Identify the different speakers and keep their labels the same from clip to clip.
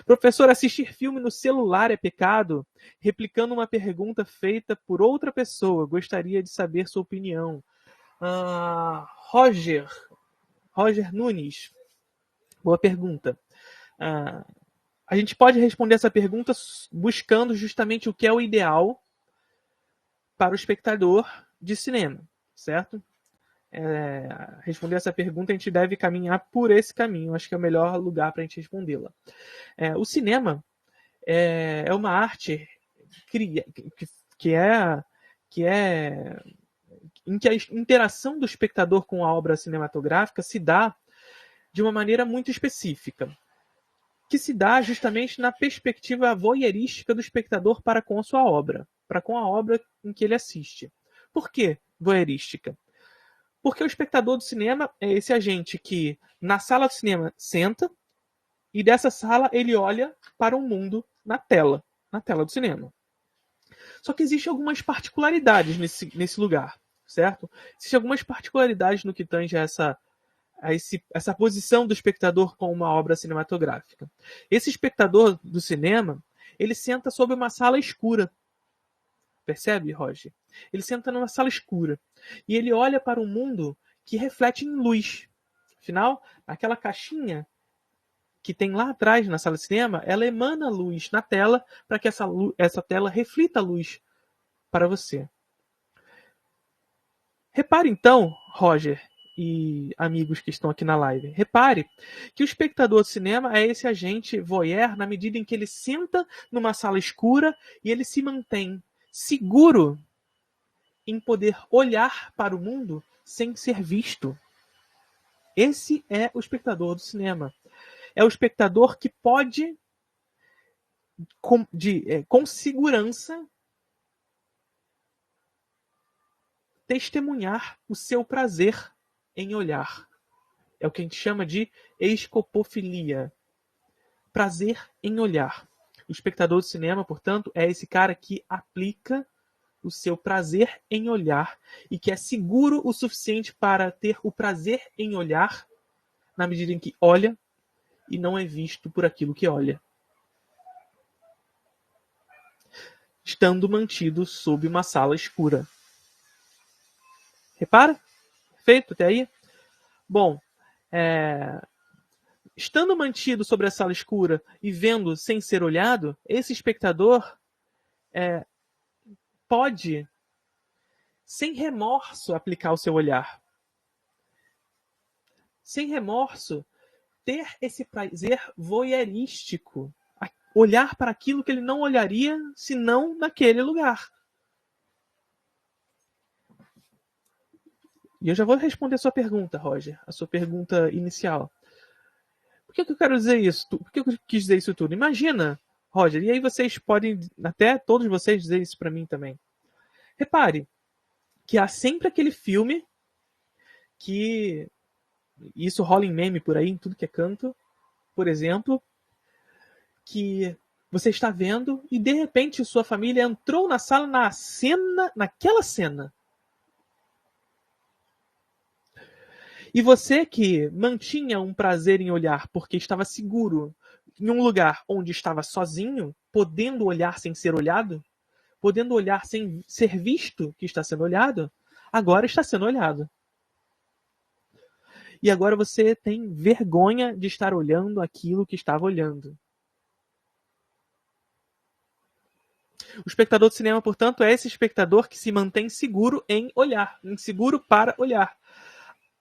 Speaker 1: Professor, assistir filme no celular é pecado? Replicando uma pergunta feita por outra pessoa. Gostaria de saber sua opinião. Roger Nunes. Boa pergunta. A gente pode responder essa pergunta buscando justamente o que é o ideal para o espectador de cinema, certo? Responder essa pergunta, a gente deve caminhar por esse caminho. Acho que é o melhor lugar para a gente respondê-la. O cinema é uma arte que é em que a interação do espectador com a obra cinematográfica se dá de uma maneira muito específica, que se dá justamente na perspectiva voyeurística do espectador para com a sua obra, para com a obra em que ele assiste. Por que voyeurística? Porque o espectador do cinema é esse agente que, na sala do cinema, senta e dessa sala ele olha para o mundo na tela do cinema. Só que existem algumas particularidades nesse lugar, certo? Existem algumas particularidades no que tange a essa posição do espectador com uma obra cinematográfica. Esse espectador do cinema, ele senta sobre uma sala escura. Percebe, Roger? Ele senta numa sala escura e ele olha para um mundo que reflete em luz. Afinal, aquela caixinha que tem lá atrás na sala de cinema, ela emana luz na tela para que essa tela reflita a luz para você. Repare então, Roger e amigos que estão aqui na live, repare que o espectador de cinema é esse agente voyeur na medida em que ele senta numa sala escura e ele se mantém seguro em poder olhar para o mundo sem ser visto. Esse é o espectador do cinema. É o espectador que pode, com segurança, testemunhar o seu prazer em olhar. É o que a gente chama de escopofilia. Prazer em olhar. O espectador do cinema, portanto, é esse cara que aplica o seu prazer em olhar e que é seguro o suficiente para ter o prazer em olhar na medida em que olha e não é visto por aquilo que olha. Estando mantido sob uma sala escura. Repara? Perfeito até aí? Bom, estando mantido sobre a sala escura e vendo sem ser olhado, esse espectador pode, sem remorso, aplicar o seu olhar. Sem remorso, ter esse prazer voyeurístico. Olhar para aquilo que ele não olharia senão naquele lugar. E eu já vou responder a sua pergunta, Roger, a sua pergunta inicial. Por que eu quero dizer isso? Por que eu quis dizer isso tudo? Imagina, Roger, e aí vocês podem, até todos vocês, dizer isso para mim também. Repare que há sempre aquele filme que isso rola em meme por aí, em tudo que é canto, por exemplo, que você está vendo e de repente sua família entrou na sala naquela cena. E você que mantinha um prazer em olhar porque estava seguro em um lugar onde estava sozinho, podendo olhar sem ser olhado, podendo olhar sem ser visto que está sendo olhado, agora está sendo olhado. E agora você tem vergonha de estar olhando aquilo que estava olhando. O espectador de cinema, portanto, é esse espectador que se mantém seguro em olhar, inseguro para olhar.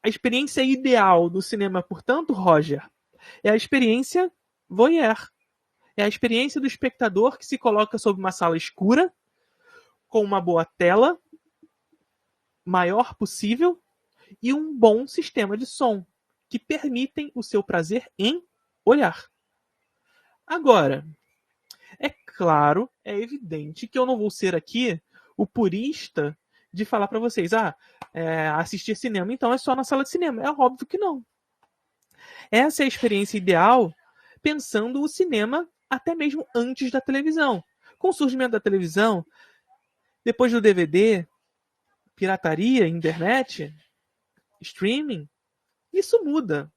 Speaker 1: A experiência ideal do cinema, portanto, Roger, é a experiência voyeur. É a experiência do espectador que se coloca sob uma sala escura, com uma boa tela, maior possível, e um bom sistema de som, que permitem o seu prazer em olhar. Agora, é claro, é evidente que eu não vou ser aqui o purista de falar para vocês, assistir cinema então é só na sala de cinema. É óbvio que não. Essa é a experiência ideal, pensando o cinema até mesmo antes da televisão. Com o surgimento da televisão, depois do DVD, pirataria, internet, streaming, isso muda.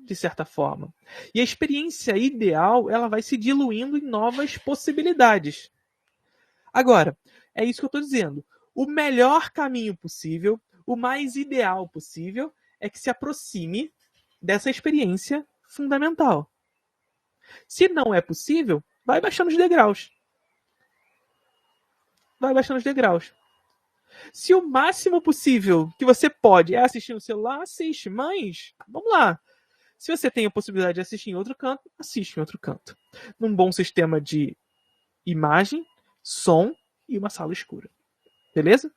Speaker 1: de certa forma. E a experiência ideal, ela vai se diluindo em novas possibilidades. Agora, é isso que eu estou dizendo. O melhor caminho possível, o mais ideal possível, é que se aproxime dessa experiência fundamental. Se não é possível, vai baixando os degraus. Vai baixando os degraus. Se o máximo possível que você pode é assistir no celular, assiste. Mas, vamos lá. Se você tem a possibilidade de assistir em outro canto, assiste em outro canto. Num bom sistema de imagem, som e uma sala escura. Beleza?